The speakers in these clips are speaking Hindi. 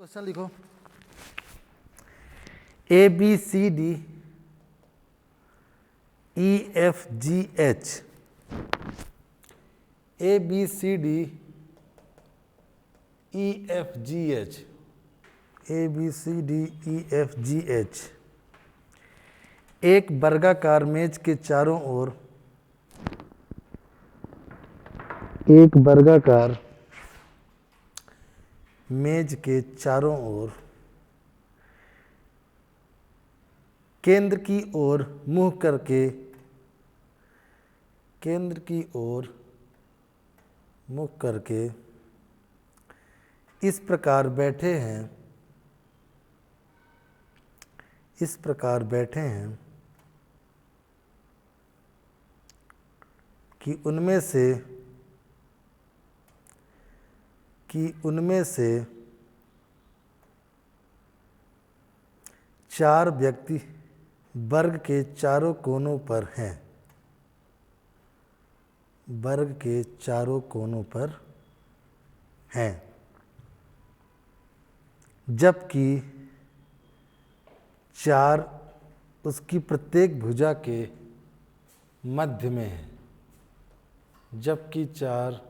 क्वेश्चन लिखो। A B C D E F G H, A B C D E F G H, A B C D E F G H एक वर्गाकार मेज के चारों ओर, एक वर्गाकार मेज के चारों ओर केंद्र की ओर मुंह करके, केंद्र की ओर मुख करके इस प्रकार बैठे हैं, इस प्रकार बैठे हैं कि उनमें से चार व्यक्ति वर्ग के चारों कोनों पर हैं, वर्ग के चारों कोनों पर हैं, जबकि चार उसकी प्रत्येक भुजा के मध्य में है, जबकि चार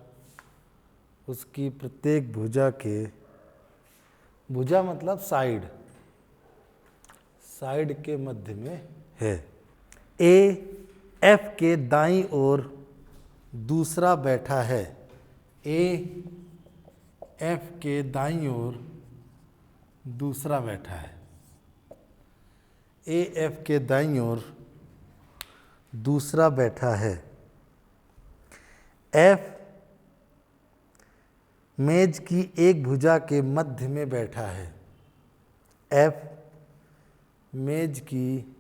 उसकी प्रत्येक भुजा के, भुजा मतलब साइड, साइड के मध्य में है। ए एफ के दाईं ओर दूसरा बैठा है, ए एफ के दाईं ओर दूसरा बैठा है, ए एफ के दाईं ओर दूसरा बैठा है। एफ मेज की एक भुजा के मध्य में बैठा है, एफ मेज की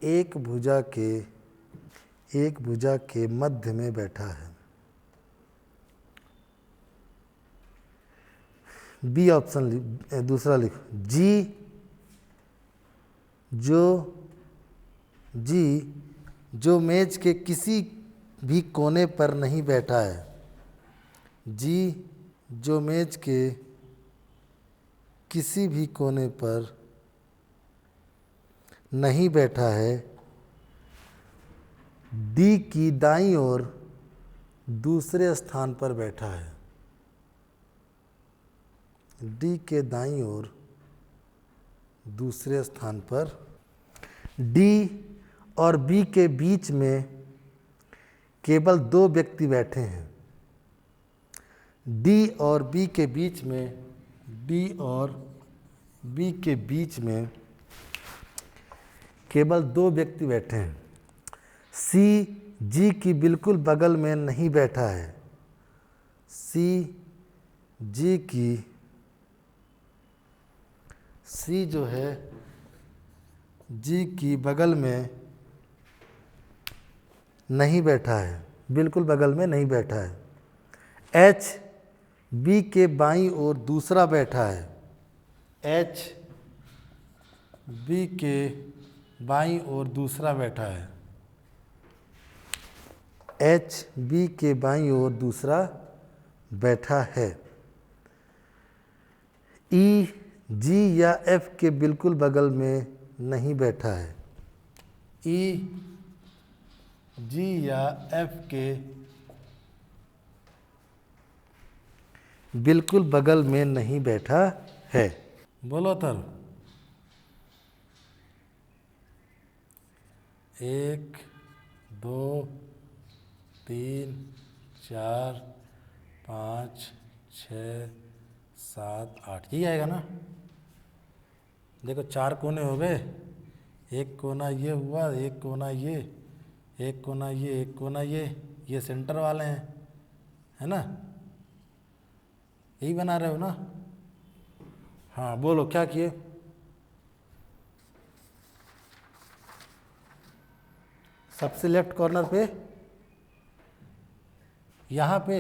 एक भुजा के मध्य में बैठा है। बी ऑप्शन दूसरा लिखो। जी जो मेज के किसी भी कोने पर नहीं बैठा है, जी जो मेज के किसी भी कोने पर नहीं बैठा है, डी की दाईं ओर दूसरे स्थान पर बैठा है, डी के दाईं ओर दूसरे स्थान पर। डी और बी के बीच में केवल दो व्यक्ति बैठे हैं, डी और बी के बीच में, डी और बी के बीच में केवल दो व्यक्ति बैठे हैं। सी जी की बिल्कुल बगल में नहीं बैठा है, सी जी की, सी जो है जी की बगल में नहीं बैठा है, बिल्कुल बगल में नहीं बैठा है। एच बी के बाईं ओर दूसरा बैठा है, एच बी के बाईं ओर दूसरा बैठा है, एच बी के बाईं ओर दूसरा बैठा है। ई जी या एफ के बिल्कुल बगल में नहीं बैठा है, ई जी या एफ के बिल्कुल बगल में नहीं बैठा है। बोलो तर। 1 2 3 4 5 6 7 8 यही आएगा ना। देखो चार कोने हो गए, एक कोना ये हुआ, एक कोना ये, एक कोना ये, एक कोना ये सेंटर वाले हैं, है ना। यही बना रहे हो ना। हाँ बोलो क्या किए। सबसे लेफ्ट कॉर्नर पे, यहाँ पे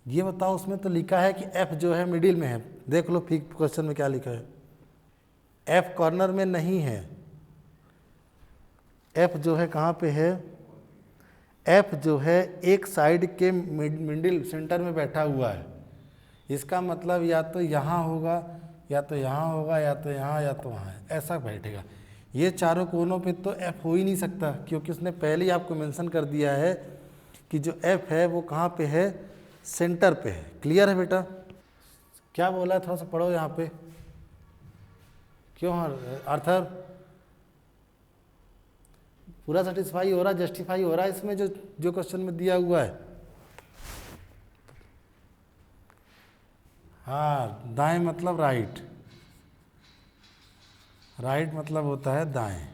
ये बताओ, उसमें तो लिखा है कि एफ जो है मिडिल में है। देख लो फिर क्वेश्चन में क्या लिखा है। एफ कॉर्नर में नहीं है, एफ जो है कहाँ पे है, एफ जो है एक साइड के मिडिल सेंटर में बैठा हुआ है, इसका मतलब या तो यहाँ होगा, या तो यहाँ होगा, या तो यहाँ, या तो वहाँ है, ऐसा बैठेगा। ये चारों कोनों पे तो एफ हो ही नहीं सकता, क्योंकि उसने पहले ही आपको मेंशन कर दिया है कि जो एफ है वो कहाँ पे है, सेंटर पे है। क्लियर है बेटा? क्या बोला है, थोड़ा सा पढ़ो यहाँ पे। क्यों आर्थर? पूरा सेटिस्फाई हो रहा, जस्टिफाई हो रहा है इसमें जो जो क्वेश्चन में दिया हुआ है? हाँ, दाएं मतलब राइट, राइट मतलब होता है दाएं,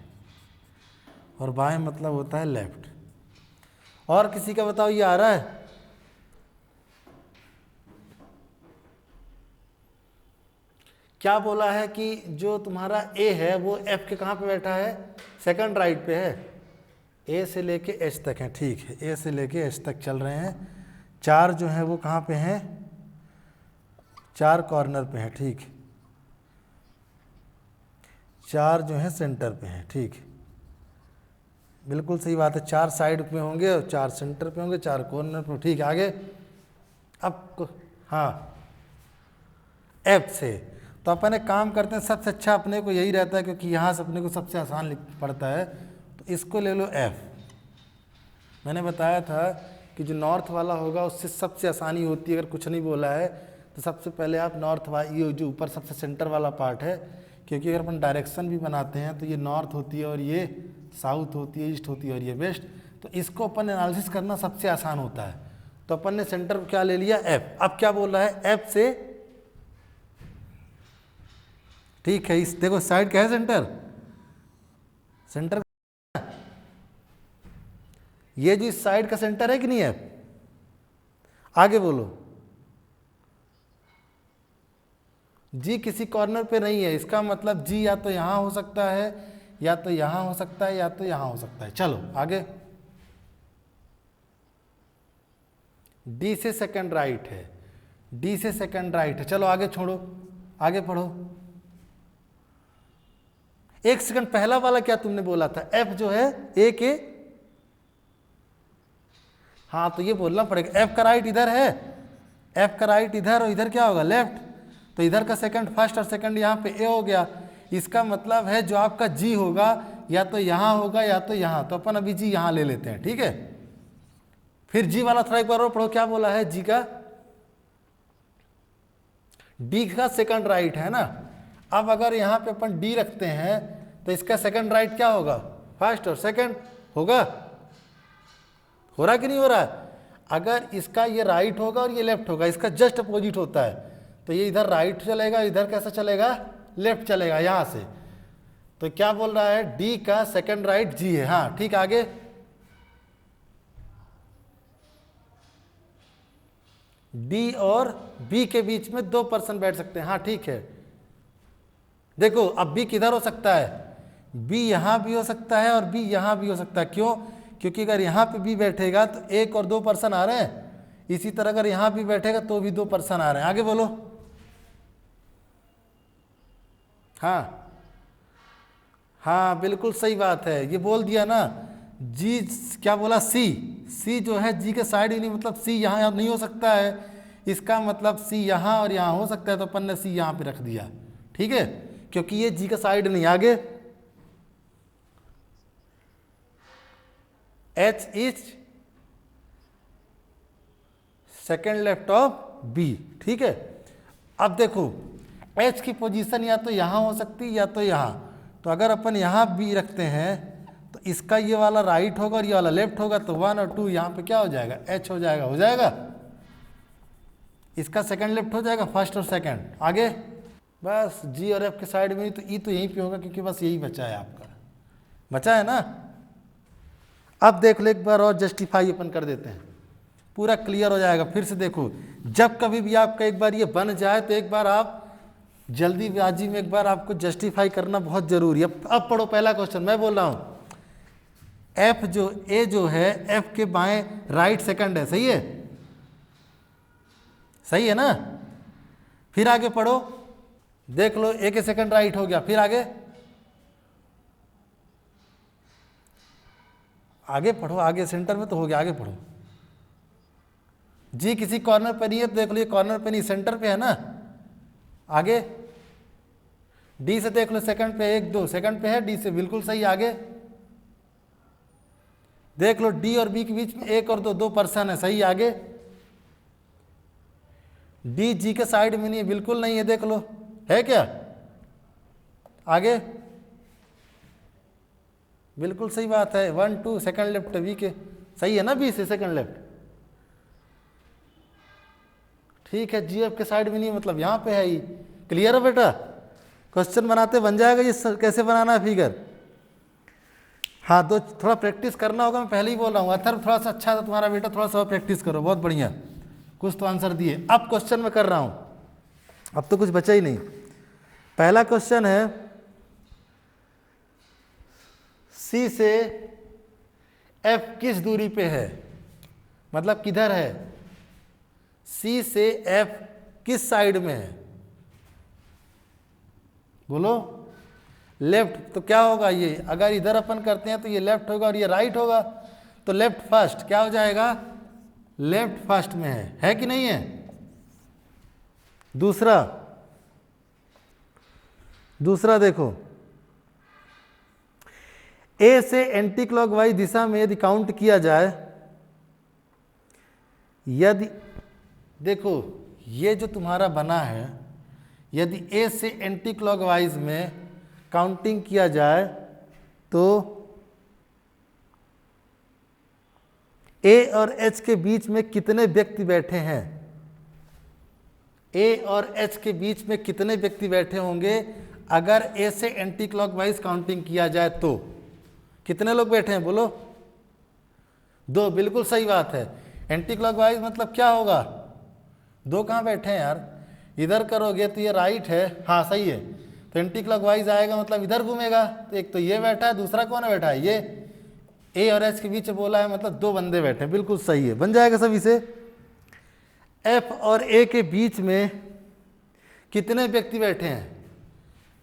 और बाएं मतलब होता है लेफ्ट। और किसी का बताओ, ये आ रहा है? क्या बोला है कि जो तुम्हारा ए है वो एफ के कहाँ पे बैठा है, सेकंड राइट पे है। ए से लेके एच तक है, ठीक है, ए से लेके एच तक चल रहे हैं। चार जो है वो कहाँ पे हैं, चार कॉर्नर पे हैं, ठीक। चार जो है सेंटर पे हैं, ठीक, बिल्कुल सही बात है। चार साइड पे होंगे और चार सेंटर पे होंगे, चार कॉर्नर पे, ठीक। आगे अब हाँ, एफ से तो अपन एक काम करते हैं, सबसे अच्छा अपने को यही रहता है, क्योंकि यहाँ से अपने को सबसे आसान लिख पड़ता है, तो इसको ले लो एफ। मैंने बताया था कि जो नॉर्थ वाला होगा उससे सबसे आसानी होती है। अगर कुछ नहीं बोला है तो सबसे पहले आप नॉर्थ वाला, ये जो ऊपर सबसे सेंटर वाला पार्ट है, क्योंकि अगर अपन डायरेक्शन भी बनाते हैं तो ये नॉर्थ होती है और ये साउथ होती है, ईस्ट होती है और ये वेस्ट, तो इसको अपन एनालिसिस करना सबसे आसान होता है। तो अपन ने सेंटर को क्या ले लिया, एफ। अब क्या बोल रहा है, एफ से, ठीक है, इस देखो साइड क्या है, सेंटर, सेंटर ये जो इस साइड का सेंटर है कि नहीं है। आगे बोलो, जी किसी कॉर्नर पे नहीं है, इसका मतलब जी या तो यहां हो सकता है, या तो यहां हो सकता है, या तो यहां हो सकता है। चलो आगे, डी से सेकंड राइट है, डी से सेकंड राइट है। चलो आगे छोड़ो, आगे पढ़ो। एक सेकंड, पहला वाला क्या तुमने बोला था, एफ जो है ए के, हाँ तो ये बोलना पड़ेगा, एफ का राइट इधर है, एफ का राइट इधर, और इधर क्या होगा, लेफ्ट। तो इधर का सेकंड फर्स्ट और सेकंड यहाँ पे ए हो गया। इसका मतलब है जो आपका जी होगा या तो यहाँ होगा या तो यहाँ, तो अपन अभी जी यहाँ ले लेते हैं, ठीक है। फिर जी वाला थोड़ा एक बार और पढ़ो, क्या बोला है जी का, डी का सेकंड राइट है ना। अब अगर यहाँ पे अपन डी रखते हैं तो इसका सेकंड राइट क्या होगा, फर्स्ट और सेकंड होगा। हो रहा कि नहीं हो रहा है? अगर इसका ये राइट होगा और ये लेफ्ट होगा, इसका जस्ट अपोजिट होता है, तो ये इधर राइट चलेगा, इधर कैसा चलेगा, लेफ्ट चलेगा यहां से। तो क्या बोल रहा है, डी का सेकंड राइट जी है, हाँ ठीक। आगे, डी और बी के बीच में दो पर्सन बैठ सकते हैं, हाँ ठीक है। देखो अब बी किधर हो सकता है, बी यहां भी हो सकता है और बी यहां भी हो सकता है। क्यों? क्योंकि अगर यहाँ पे बी बैठेगा तो एक और दो पर्सन आ रहे हैं, इसी तरह अगर यहाँ भी बैठेगा तो भी दो पर्सन आ रहे हैं। आगे बोलो, हाँ हाँ बिल्कुल सही बात है, ये बोल दिया ना। जी क्या बोला, सी, सी जो है जी के साइड ही नहीं, मतलब सी यहाँ नहीं हो सकता है, इसका मतलब सी यहाँ और यहाँ हो सकता है, तो अपन ने सी यहाँ पे रख दिया, ठीक है, क्योंकि ये जी का साइड नहीं। आगे, H is second left of B, ठीक है। अब देखो एच की पोजीशन या तो यहाँ हो सकती है या तो यहाँ, तो अगर अपन यहाँ बी रखते हैं तो इसका ये वाला राइट होगा और ये वाला लेफ्ट होगा, तो 1 और 2 यहाँ पे क्या हो जाएगा, एच हो जाएगा, हो जाएगा। इसका सेकंड लेफ्ट हो जाएगा, फर्स्ट और सेकंड। आगे, बस जी और एफ के साइड में ही, तो ई तो यहीं पे होगा, क्योंकि बस यही बचा है आपका, बचा है ना। अब देख लो एक बार और जस्टिफाई अपन कर देते हैं, पूरा क्लियर हो जाएगा। फिर से देखो, जब कभी भी आपका एक बार ये बन जाए तो एक बार आप जल्दीबाजी में एक बार आपको जस्टिफाई करना बहुत जरूरी है। अब पढ़ो पहला क्वेश्चन, मैं बोल रहा हूं, एफ जो ए जो है एफ के बाएं राइट सेकंड है, सही है, सही है ना। फिर आगे पढ़ो, देख लो ए के सेकंड राइट हो गया। फिर आगे, आगे पढ़ो, आगे सेंटर में तो हो गया, आगे पढ़ो। जी किसी कॉर्नर पे नहीं है तो देख लो ये कॉर्नर पे नहीं, सेंटर पे है ना। आगे डी से देख लो, सेकंड पे 1 2, सेकंड पे है, डी से बिल्कुल सही। आगे देख लो डी और बी के बीच में 1 और 2, 2 पर्सन है, सही। आगे डी जी के साइड में नहीं है, बिल्कुल नहीं है, देख लो है क्या। आगे बिल्कुल सही बात है, 1 2 सेकंड लेफ्ट बी के, सही है ना, बी से सेकंड लेफ्ट। ठीक है, जी एफ के साइड में नहीं मतलब यहाँ पे है ही। क्लियर है बेटा, क्वेश्चन बनाते बन जाएगा ये कैसे बनाना है फिगर। हाँ तो थोड़ा प्रैक्टिस करना होगा, मैं पहले ही बोल रहा हूँ। अथर्व थोड़ा सा अच्छा था तुम्हारा बेटा, थोड़ा सा प्रैक्टिस करो, बहुत बढ़िया। कुछ तो आंसर दिए। अब क्वेश्चन में कर रहा हूँ, अब तो कुछ बचा ही नहीं। पहला क्वेश्चन है सी से एफ किस दूरी पे है, मतलब किधर है। सी से एफ किस साइड में है, बोलो। लेफ्ट तो क्या होगा, ये अगर इधर अपन करते हैं तो ये लेफ्ट होगा और ये राइट होगा, तो लेफ्ट फर्स्ट क्या हो जाएगा, लेफ्ट फर्स्ट में है कि नहीं है। दूसरा देखो, ए से एंटी क्लॉकवाइज दिशा में यदि काउंट किया जाए, यदि देखो ये जो तुम्हारा बना है, यदि ए से एंटी क्लॉकवाइज में काउंटिंग किया जाए तो ए और एच के बीच में कितने व्यक्ति बैठे हैं। ए और एच के बीच में कितने व्यक्ति बैठे होंगे अगर ए से एंटी क्लॉकवाइज काउंटिंग किया जाए तो। कितने लोग बैठे हैं बोलो, 2, बिल्कुल सही बात है। एंटी क्लॉकवाइज मतलब क्या होगा, 2 कहाँ बैठे हैं यार, इधर करोगे तो ये राइट है, हाँ सही है, तो एंटी क्लॉकवाइज आएगा मतलब इधर घूमेगा। तो एक तो ये बैठा है, दूसरा कौन है बैठा है, ये ए और एच के बीच बोला है, मतलब 2 बंदे बैठे हैं, बिल्कुल सही है, बन जाएगा सभी से। एफ और ए के बीच में कितने व्यक्ति बैठे हैं,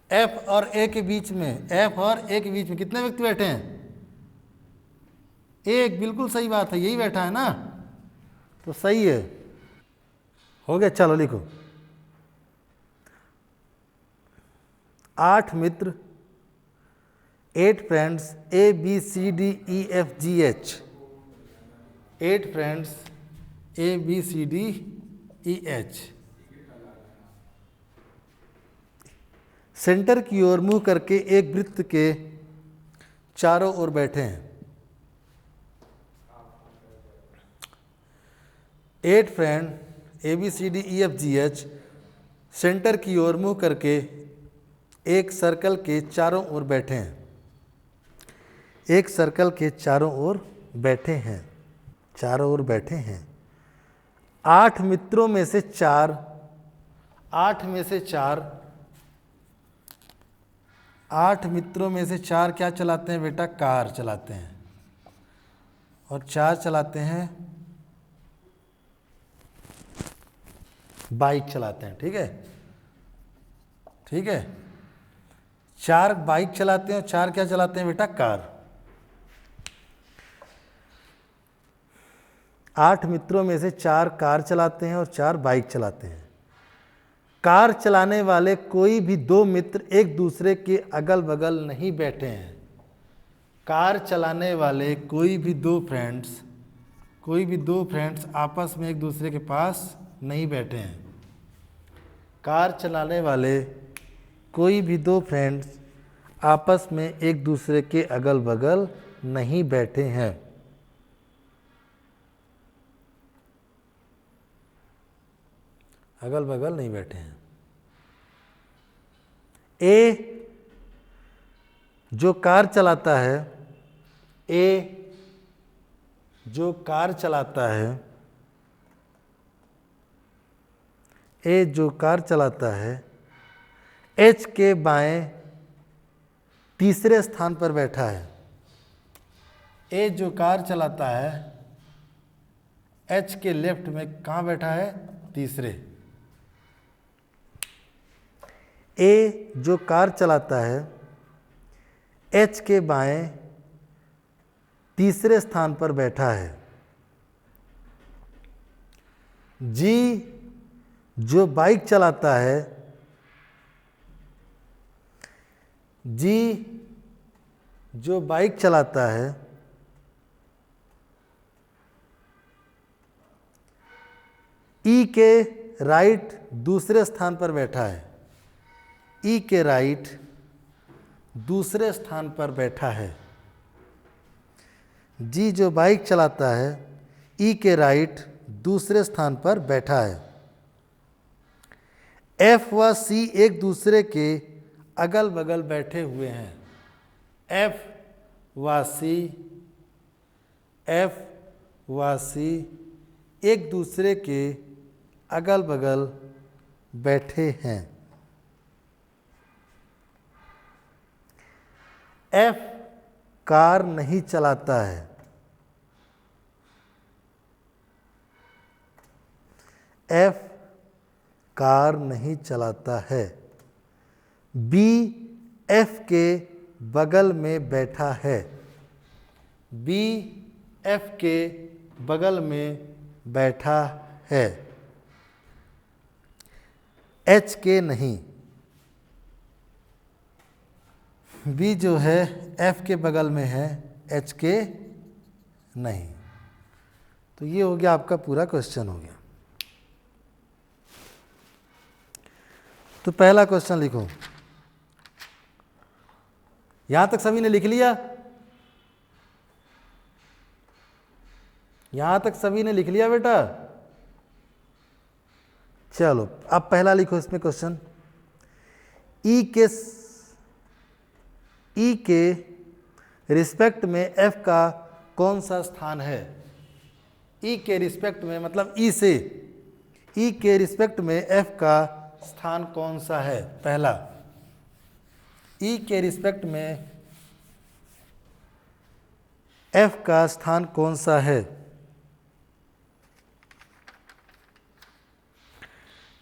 एफ और ए के बीच में, एफ और ए के बीच में कितने व्यक्ति बैठे हैं, एक, बिल्कुल सही बात है, यही बैठा है ना, तो सही है, हो गया। चलो लिखो, 8 मित्र, 8 friends A B C D E F G H, 8 friends A B C D E H centre की ओर मुंह करके एक वृत्त के चारों ओर बैठे हैं। 8 friend A B C D E F G H centre की ओर मुंह करके एक सर्कल के चारों ओर बैठे हैं, एक सर्कल के चारों ओर बैठे हैं, चारों ओर बैठे हैं। 8 मित्रों में से 4, 8 में से 4, 8 मित्रों में से 4 क्या चलाते हैं बेटा, कार चलाते हैं, और 4 चलाते हैं बाइक चलाते हैं। ठीक है, ठीक है, 4 बाइक चलाते हैं और 4 क्या चलाते हैं बेटा, कार। 8 मित्रों में से 4 कार चलाते हैं और 4 बाइक चलाते हैं। कार चलाने वाले कोई भी 2 मित्र एक दूसरे के अगल बगल नहीं बैठे हैं। कार चलाने वाले कोई भी 2 फ्रेंड्स आपस में एक दूसरे के पास नहीं बैठे हैं। कार चलाने वाले कोई भी 2 फ्रेंड्स आपस में एक दूसरे के अगल बगल नहीं बैठे हैं। अगल बगल नहीं बैठे हैं। ए जो कार चलाता है, ए जो कार चलाता है, ए जो कार चलाता है एच के बाएं तीसरे स्थान पर बैठा है। ए जो कार चलाता है एच के लेफ्ट में कहाँ बैठा है, तीसरे। ए जो कार चलाता है एच के बाएं तीसरे स्थान पर बैठा है। जी जो बाइक चलाता है, जी जो बाइक चलाता है ई के राइट दूसरे स्थान पर बैठा है, ई के राइट दूसरे स्थान पर बैठा है। जी जो बाइक चलाता है ई के राइट दूसरे स्थान पर बैठा है। एफ व सी एक दूसरे के अगल बगल बैठे हुए हैं। एफ व सी, एफ व सी एक दूसरे के अगल बगल बैठे हैं। एफ कार नहीं चलाता है। एफ कार नहीं चलाता है। बी एफ के बगल में बैठा है। बी एफ के बगल में बैठा है। एच के नहीं, बी जो है एफ के बगल में है, एच के नहीं। तो ये हो गया आपका पूरा क्वेश्चन हो गया। तो पहला क्वेश्चन लिखो। यहां तक सभी ने लिख लिया? यहां तक सभी ने लिख लिया बेटा? चलो अब पहला लिखो इसमें क्वेश्चन। ई के रिस्पेक्ट में एफ का कौन सा स्थान है? ई के रिस्पेक्ट में मतलब ई से, ई के रिस्पेक्ट में एफ का स्थान कौन सा है? पहला, ई के रिस्पेक्ट में एफ का स्थान कौन सा है?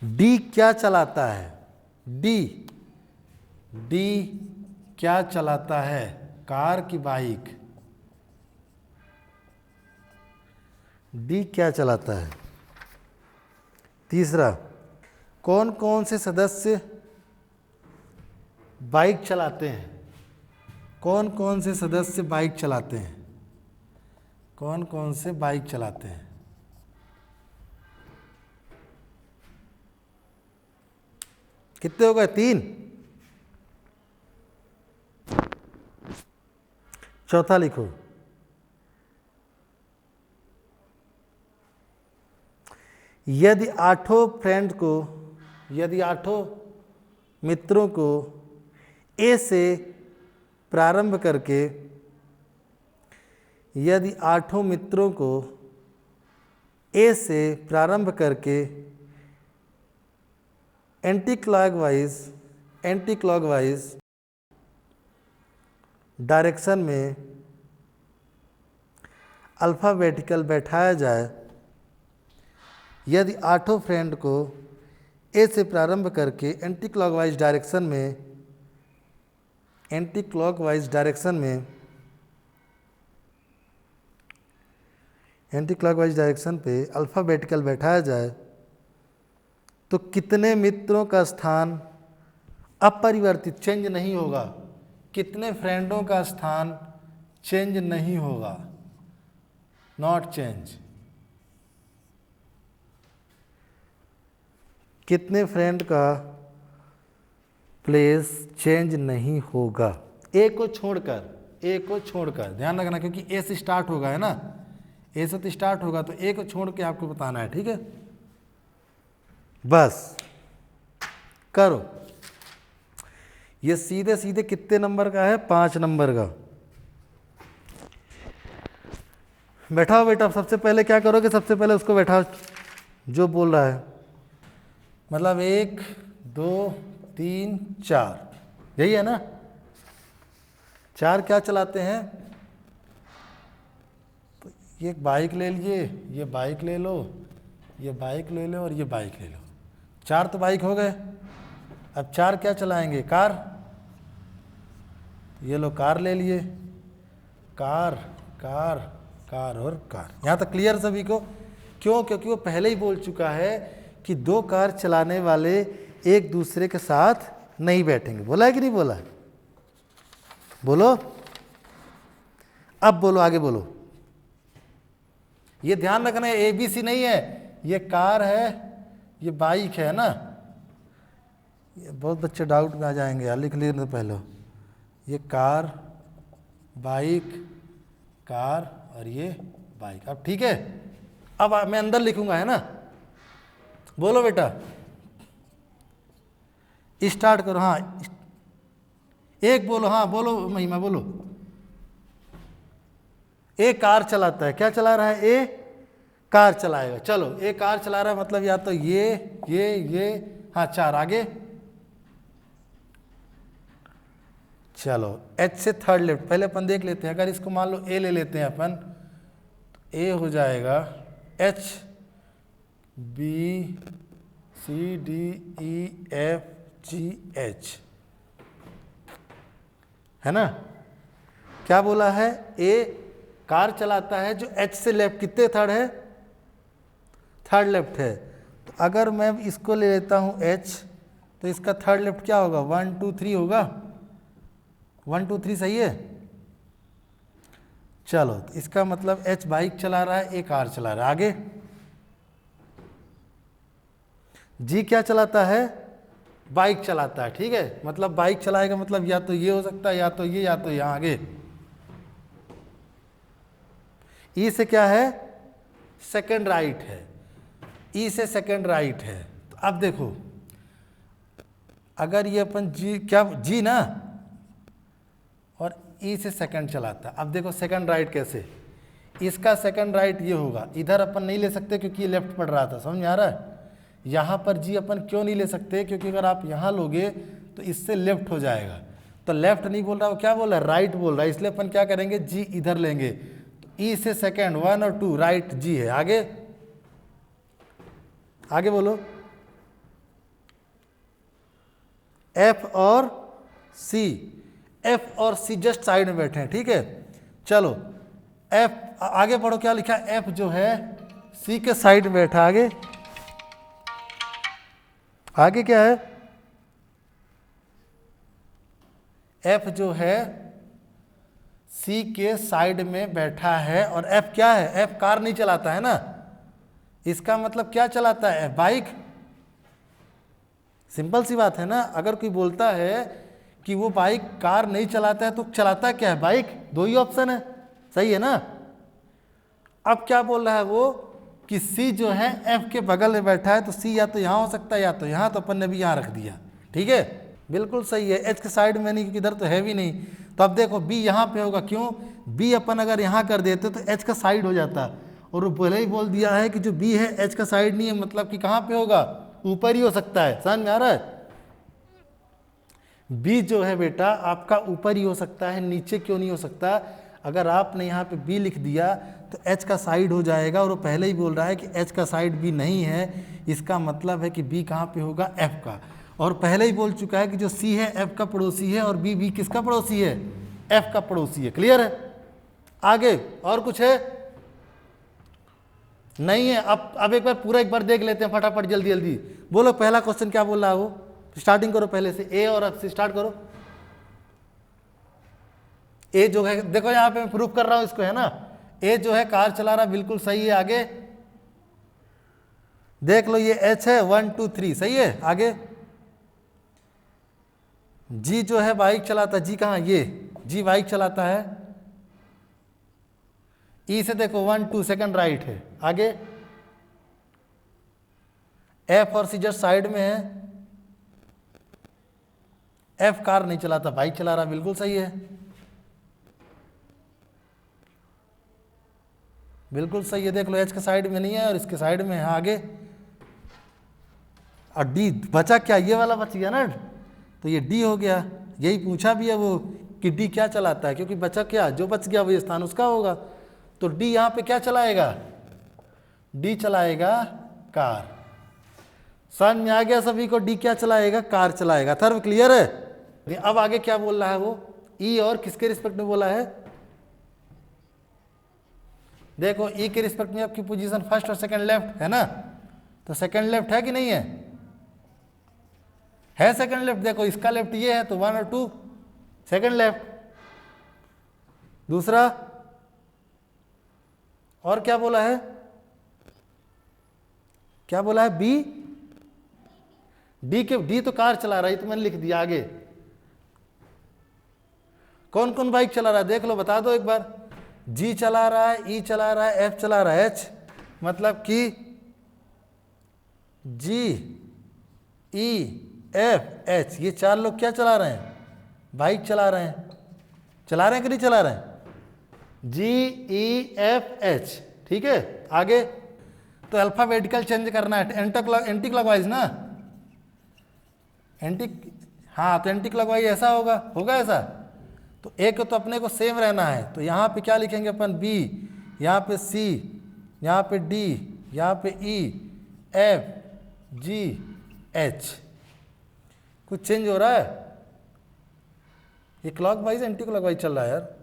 डी क्या चलाता है? डी क्या चलाता है? कार की बाइक? डी क्या चलाता है? तीसरा, कौन कौन से सदस्य बाइक चलाते हैं? कौन कौन से सदस्य बाइक चलाते हैं? कौन कौन से बाइक चलाते हैं? कितने हो गए? 3। चौथा लिखो। यदि आठों मित्रों को ए से प्रारंभ करके, यदि आठों मित्रों को ए से प्रारंभ करके एंटी क्लॉकवाइज डायरेक्शन में अल्फ़ाबेटिकल बैठाया जाए, यदि आठों फ्रेंड को ए से प्रारंभ करके एंटी क्लॉकवाइज डायरेक्शन पे अल्फ़ाबेटिकल बैठाया जाए तो कितने मित्रों का स्थान अपरिवर्तित, चेंज नहीं होगा? कितने फ्रेंडों का स्थान चेंज नहीं होगा? Not change. कितने फ्रेंड का प्लेस चेंज नहीं होगा? ए को छोड़कर ध्यान रखना, क्योंकि ए से स्टार्ट होगा, है ना? ए से तो स्टार्ट होगा, तो ए को छोड़ के आपको बताना है, ठीक है? बस करो। ये सीधे सीधे कितने नंबर का है? 5 नंबर का। बैठाओ बेटा। सबसे पहले क्या करोगे? सबसे पहले उसको बैठाओ जो बोल रहा है, मतलब 1 2 3 4, यही है ना? 4 क्या चलाते हैं? तो ये बाइक ले लिए, ये बाइक ले लो, ये बाइक ले लो और ये बाइक ले लो। 4 तो बाइक हो गए। अब 4 क्या चलाएंगे? कार। ये लो कार ले लिए, कार कार कार और कार। यहाँ तक क्लियर सभी को? क्यों? क्योंकि वो पहले ही बोल चुका है कि दो कार चलाने वाले एक दूसरे के साथ नहीं बैठेंगे। बोला है कि नहीं बोला? बोलो, अब बोलो, आगे बोलो। ये ध्यान रखना है, ABC नहीं है, ये कार है, ये बाइक है ना। ये बहुत बच्चे डाउट में आ जाएंगे यार, लिख लेने पहले। ये कार, बाइक, कार और ये बाइक। अब ठीक है, अब मैं अंदर लिखूंगा, है ना। बोलो बेटा, स्टार्ट करो। हाँ, एक बोलो, हाँ बोलो महिमा, बोलो। ए कार चलाता है, क्या चला रहा है? ए कार चलाएगा। चलो, ए कार चला रहा है मतलब या तो ये, हाँ 4, आगे। चलो, H से थर्ड लेफ्ट, पहले अपन देख लेते हैं। अगर इसको मान लो ए ले लेते हैं अपन, ए हो जाएगा H B C D E F G H, है ना। क्या बोला है? ए कार चलाता है जो H से लेफ्ट, कितने थर्ड है? थर्ड लेफ्ट है। तो अगर मैं इसको ले लेता हूं H, तो इसका थर्ड लेफ्ट क्या होगा? 1 2 3 होगा। 1 2 3 सही है। चलो, तो इसका मतलब H बाइक चला रहा है, ए कार चला रहा है। आगे G क्या चलाता है? बाइक चलाता है। ठीक है, मतलब बाइक चलाएगा मतलब या तो ये हो सकता है, या तो ये, या तो यहाँ। आगे E से क्या है? सेकंड राइट है। E से सेकंड राइट है। तो अब देखो, अगर ये अपन G, क्या G ना, और E से सेकंड चलाता है। अब देखो सेकंड राइट कैसे? इसका सेकंड राइट ये होगा। इधर अपन नहीं ले सकते क्योंकि ये लेफ्ट पड़ रहा था, समझ में आ रहा है। यहाँ पर G अपन क्यों नहीं ले सकते? क्योंकि अगर आप यहाँ लोगे तो इससे लेफ्ट हो जाएगा। तो लेफ्ट नहीं बोल रहा, वो क्या बोल रहा है? राइट बोल रहा है। इसलिए अपन क्या करेंगे? G इधर लेंगे। तो E से सेकंड 1 और 2, राइट G है। आगे आगे बोलो। F और C, F और C जस्ट साइड में बैठे हैं। ठीक है, चलो F आगे पढ़ो। क्या लिखा? F जो है C के साइड में बैठा। आगे आगे क्या है? F जो है C के साइड में बैठा है। और F क्या है? F कार नहीं चलाता है ना। इसका मतलब क्या चलाता है? F bike. सिंपल सी बात है ना। अगर कोई बोलता है कि वो बाइक कार नहीं चलाता है तो चलाता क्या है? बाइक। दो ही ऑप्शन है, सही है ना। अब क्या बोल रहा है वो कि C जो है F के बगल में बैठा है, तो C या तो यहाँ हो सकता है या तो यहाँ। तो अपन ने भी यहाँ रख दिया। ठीक है, बिल्कुल सही है। H के साइड में नहीं, क्योंकि इधर तो है भी नहीं। तो अब देखो B यहाँ पे होगा। क्यों? B अपन अगर यहाँ कर देते तो H का साइड हो जाता। और वो पहले ही बोल दिया है कि जो B है H का साइड नहीं है, मतलब कि कहाँ पे होगा? ऊपर ही हो सकता है। समझ में आ रहा है? B जो है बेटा आपका ऊपर ही हो सकता है, नीचे क्यों नहीं हो सकता? अगर आपने यहाँ पे B लिख दिया तो H का साइड हो जाएगा। और वो पहले ही बोल रहा है कि H का साइड B नहीं है। इसका मतलब है कि B कहाँ पे होगा? F का। और पहले ही बोल चुका है कि जो C है F का पड़ोसी है, और B किसका पड़ोसी है? F का पड़ोसी है। क्लियर है? आगे और कुछ है? नहीं है। अब एक बार पूरा एक बार देख लेते हैं फटाफट, जल्दी जल्दी बोलो। पहला क्वेश्चन क्या बोल रहा है वो? स्टार्टिंग करो पहले से, A और F से स्टार्ट करो। A जो है, देखो यहाँ पे मैं प्रूफ कर रहा हूं इसको, है ना। A जो है कार चला रहा, बिल्कुल सही है। आगे देख लो, ये H है 1 2 3, सही है। आगे G जो है बाइक चलाता है। G कहाँ? ये G बाइक चलाता है। E से देखो 1 2 सेकंड राइट है। आगे F और C जस्ट साइड में है। F कार नहीं चलाता, बाइक चला रहा, बिल्कुल सही है। बिल्कुल सही है। देख लो H के साइड में नहीं है और इसके साइड में है। आगे और D बचा क्या? ये वाला बच गया ना, तो ये D हो गया। यही पूछा भी है वो कि D क्या चलाता है, क्योंकि बचा क्या? जो बच गया वही स्थान उसका होगा। तो D यहाँ पे क्या चलाएगा? D चलाएगा कार। समझ में आ गया सभी को? D क्या चलाएगा? कार चलाएगा। थर्व क्लियर है? अब आगे क्या बोल रहा है वो? E और किसके रिस्पेक्ट में बोला है? देखो ई के रिस्पेक्ट में आपकी पोजीशन फर्स्ट और सेकंड लेफ्ट है ना, तो सेकंड लेफ्ट है कि नहीं है? है सेकंड लेफ्ट। देखो इसका लेफ्ट ये है तो 1 और 2 सेकंड लेफ्ट। दूसरा और क्या बोला है, क्या बोला है? बी, डी तो कार चला रहा है, तो मैंने लिख दिया। आगे कौन कौन बाइक चला रहा है देख लो, बता दो एक बार। जी चला रहा है, ई चला रहा है, एफ चला रहा है, एच, मतलब कि जी, ई, एफ, एच, ये 4 लोग क्या चला रहे हैं? बाइक चला रहे हैं। चला रहे हैं कि नहीं चला रहे हैं? जी, ई, एफ, एच, ठीक है। आगे तो अल्फाबेटिकल चेंज करना है, एंटी क्लॉकवाइज ना, हाँ तो एंटी क्लॉकवाइज ऐसा होगा ऐसा। तो एक तो अपने को सेम रहना है, तो यहाँ पे क्या लिखेंगे अपन? बी, यहाँ पे सी, यहाँ पे डी, यहाँ पे ई, एफ, जी, एच। कुछ चेंज हो रहा है? ये क्लॉकवाइज एंटी क्लॉकवाइज चल रहा है यार,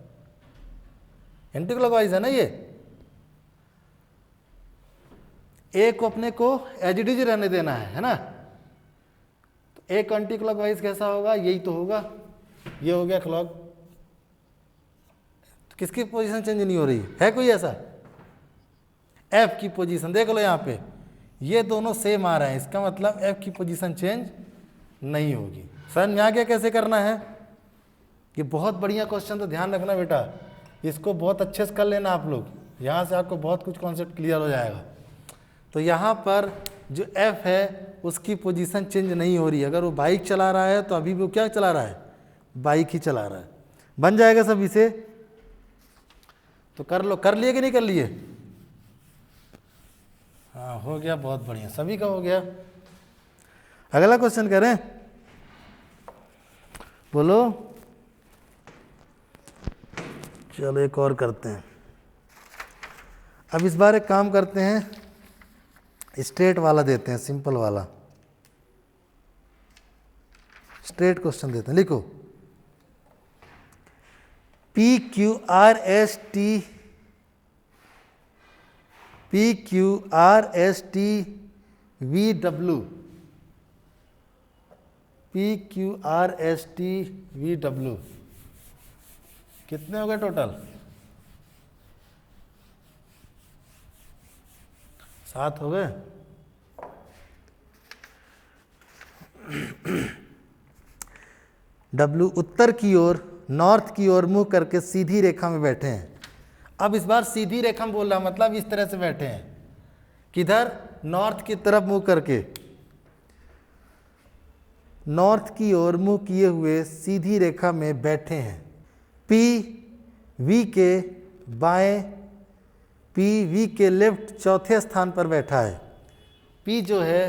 एंटी क्लॉकवाइज है ना ये। एक को अपने को एज इट इज रहने देना है ना। तो एक एंटी क्लॉकवाइज कैसा होगा? यही तो होगा, ये हो गया क्लॉक। तो किसकी पोजीशन चेंज नहीं हो रही है कोई ऐसा? एफ की पोजीशन देख लो यहाँ पे, ये दोनों सेम आ रहे हैं, इसका मतलब एफ की पोजीशन चेंज नहीं होगी। समझ में आ गया कैसे करना है? ये बहुत बढ़िया क्वेश्चन, तो ध्यान रखना बेटा, इसको बहुत अच्छे से कर लेना आप लोग, यहाँ से आपको बहुत कुछ कॉन्सेप्ट क्लियर हो जाएगा। तो यहाँ पर जो एफ है उसकी पोजीशन चेंज नहीं हो रही। अगर वो बाइक चला रहा है तो अभी वो क्या चला रहा है? बाइक ही चला रहा है। बन जाएगा सब इसे? तो कर लो, कर लिए कि नहीं कर लिए? हाँ हो गया, बहुत बढ़िया, सभी का हो गया। अगला क्वेश्चन करें, बोलो। चलो एक और करते हैं। अब इस बार एक काम करते हैं, स्ट्रेट वाला देते हैं, सिंपल वाला स्ट्रेट क्वेश्चन देते हैं। लिखो P Q R S T, P Q R S T V W, P Q R S T V W, कितने हो गए टोटल? 7 हो गए। डब्ल्यू उत्तर की ओर, नॉर्थ की ओर मुंह करके सीधी रेखा में बैठे हैं। अब इस बार सीधी रेखा में बोल रहा, मतलब इस तरह से बैठे हैं। किधर? नॉर्थ की तरफ मुंह करके, नॉर्थ की ओर मुंह किए हुए सीधी रेखा में बैठे हैं। पी वी के बाएं, पी वी के लेफ्ट चौथे स्थान पर बैठा है। पी जो है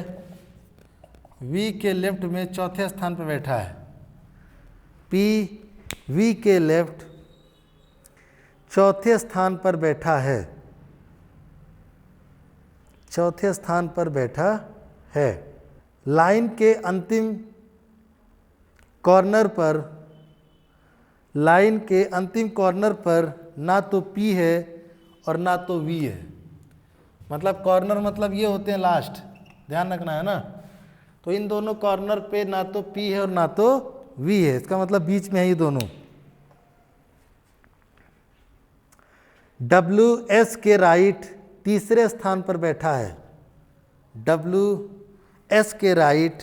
वी के लेफ्ट में चौथे स्थान पर बैठा है। पी वी के लेफ्ट चौथे स्थान पर बैठा है, चौथे स्थान पर बैठा है। लाइन के अंतिम कॉर्नर पर, लाइन के अंतिम कॉर्नर पर ना तो पी है और ना तो वी है। मतलब कॉर्नर मतलब ये होते हैं लास्ट, ध्यान रखना है ना। तो इन दोनों कॉर्नर पे ना तो पी है और ना तो वी है, इसका मतलब बीच में है ये दोनों। डब्ल्यू एस के राइट तीसरे स्थान पर बैठा है। डब्ल्यू एस के राइट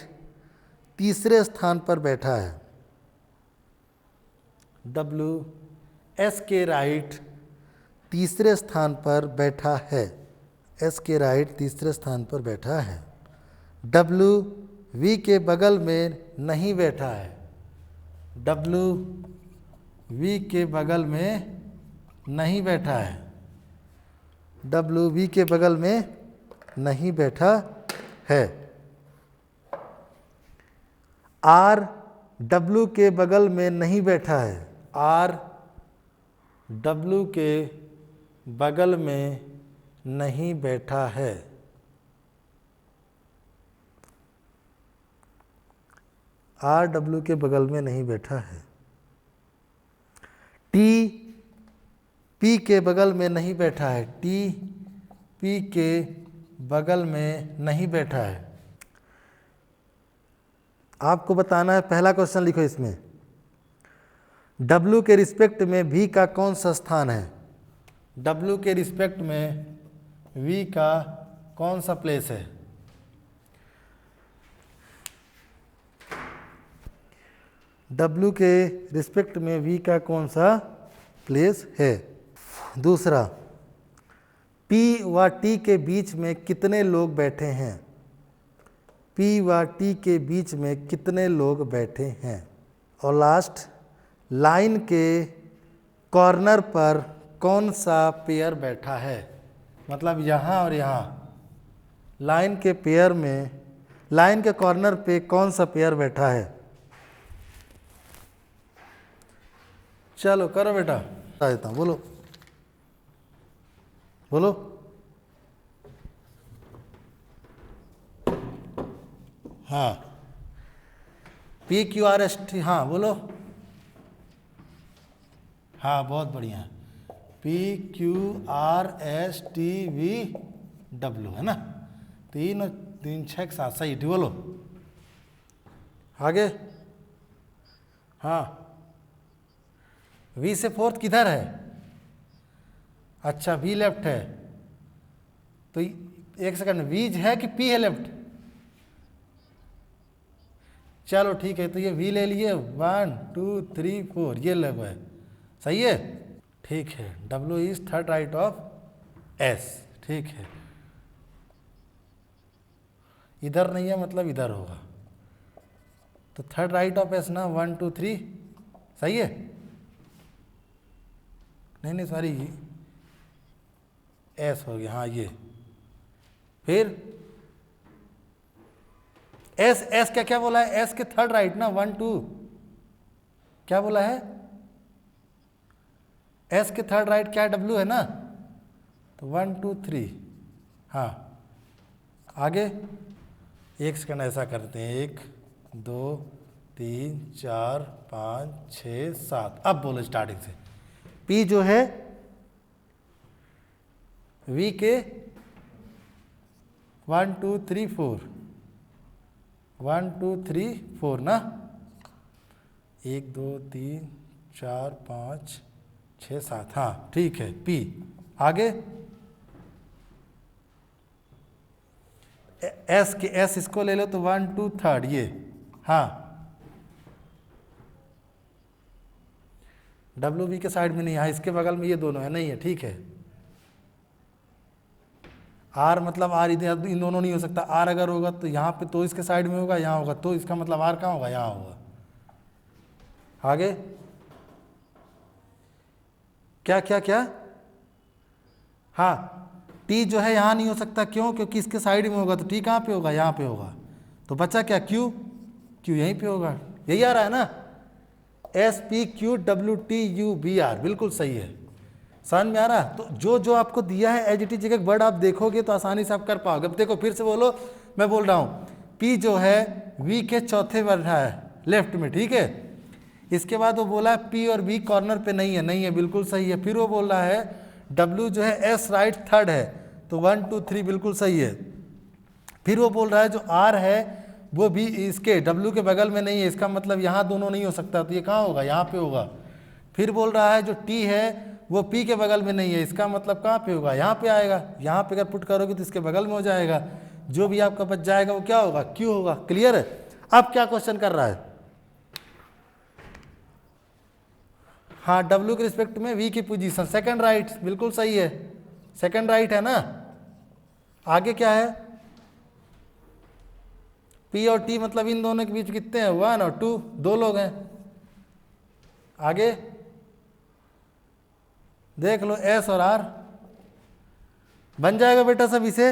तीसरे स्थान पर बैठा है। डब्ल्यू एस के राइट तीसरे स्थान पर बैठा है। एस के राइट तीसरे स्थान पर बैठा है। डब्ल्यू वी के बगल में नहीं बैठा है। डब्ल्यू वी के बगल में नहीं बैठा है। डब्ल्यू वी के बगल में नहीं बैठा है। आर डब्ल्यू के बगल में नहीं बैठा है। आर डब्ल्यू के बगल में नहीं बैठा है। आर डब्ल्यू के बगल में नहीं बैठा है। टी P के बगल में नहीं बैठा है, T P के बगल में नहीं बैठा है। आपको बताना है, पहला क्वेश्चन लिखो इसमें, W के रिस्पेक्ट में V का कौन सा स्थान है? W के रिस्पेक्ट में V का कौन सा प्लेस है? W के रिस्पेक्ट में V का कौन सा प्लेस है? दूसरा, P व T के बीच में कितने लोग बैठे हैं? P व T के बीच में कितने लोग बैठे हैं? और लास्ट, लाइन के कॉर्नर पर कौन सा पेयर बैठा है? मतलब यहाँ और यहाँ लाइन के पेयर में, लाइन के कॉर्नर पे कौन सा पेयर बैठा है? चलो करो बेटा, बता देता हूँ, बोलो बोलो। हाँ, P Q R S T, हाँ बोलो। हाँ बहुत बढ़िया, P Q R S T V W है ना, 3 और 3 6 7 सही, बोलो आगे। हाँ, V से फोर्थ किधर है? अच्छा V लेफ्ट है, तो एक सेकंड, V है कि P है लेफ्ट? चलो ठीक है, तो ये V ले लिए, 1 2 3 4, ये लेव है, सही है, ठीक है। W is third right of S, ठीक है। इधर नहीं है मतलब इधर होगा, तो थर्ड राइट ऑफ S ना, 1 2 3, सही है। नहीं सॉरी, S हो गया, हाँ ये। फिर S क्या बोला है? S के थर्ड राइट ना, 1 2, क्या बोला है? S के थर्ड राइट क्या है? W है ना, तो 1 2 3, हाँ आगे। एक सेकंड ऐसा करते हैं, 1 2 3 4 5 6 7, अब बोलो स्टार्टिंग से। P जो है V के 1 2 3 4, 1 2 3 4 ना, 1 2 3 4 5 6 7, हाँ ठीक है। P आगे, S के S इसको ले लो तो 1 2 3, ये हाँ। W V के साइड में नहीं है, इसके बगल में ये दोनों है, नहीं है, ठीक है। R मतलब R इधर, इन दोनों नहीं हो सकता, R अगर होगा तो यहाँ पे, तो इसके साइड में होगा, यहाँ होगा, तो इसका मतलब R कहाँ होगा? यहाँ होगा। आगे क्या क्या क्या, हाँ T जो है यहाँ नहीं हो सकता, क्यों? क्योंकि इसके साइड में होगा, तो T कहाँ पे होगा? यहाँ पे होगा, तो बचा क्या? Q, Q यहीं पे होगा, यही आ रहा है ना, S P Q W T U V R, बिल्कुल सही है। समझ में आ रहा? तो जो जो आपको दिया है एज इट इज, एक वर्ड आप देखोगे तो आसानी से आप कर पाओगे। अब देखो फिर से बोलो, मैं बोल रहा हूँ, P जो है V के चौथे बैठा है लेफ्ट में, ठीक है। इसके बाद वो बोला है P और V कॉर्नर पे नहीं है, नहीं है, बिल्कुल सही है। फिर वो बोल रहा है W जो है S राइट थर्ड है, तो 1 2 3 बिल्कुल सही है। फिर वो बोल रहा है जो R है वो भी इसके W के बगल में नहीं है, इसका मतलब यहाँ दोनों नहीं हो सकता, तो ये कहाँ होगा? यहाँ पे होगा। फिर बोल रहा है जो T है वो P के बगल में नहीं है, इसका मतलब कहाँ पे होगा? यहाँ पे आएगा। यहाँ पे अगर पुट करोगे तो इसके बगल में हो जाएगा, जो भी आपका बच जाएगा वो क्या होगा? Q होगा। क्लियर है? अब क्या क्वेश्चन कर रहा है? हाँ, W के रिस्पेक्ट में V की पोजीशन सेकंड राइट, बिल्कुल सही है, सेकंड राइट है ना। आगे क्या है? P और T मतलब इन दोनों के बीच कितने हैं? 1 और 2, 2 लोग हैं। आगे देख लो, S और R बन जाएगा बेटा सब इसे।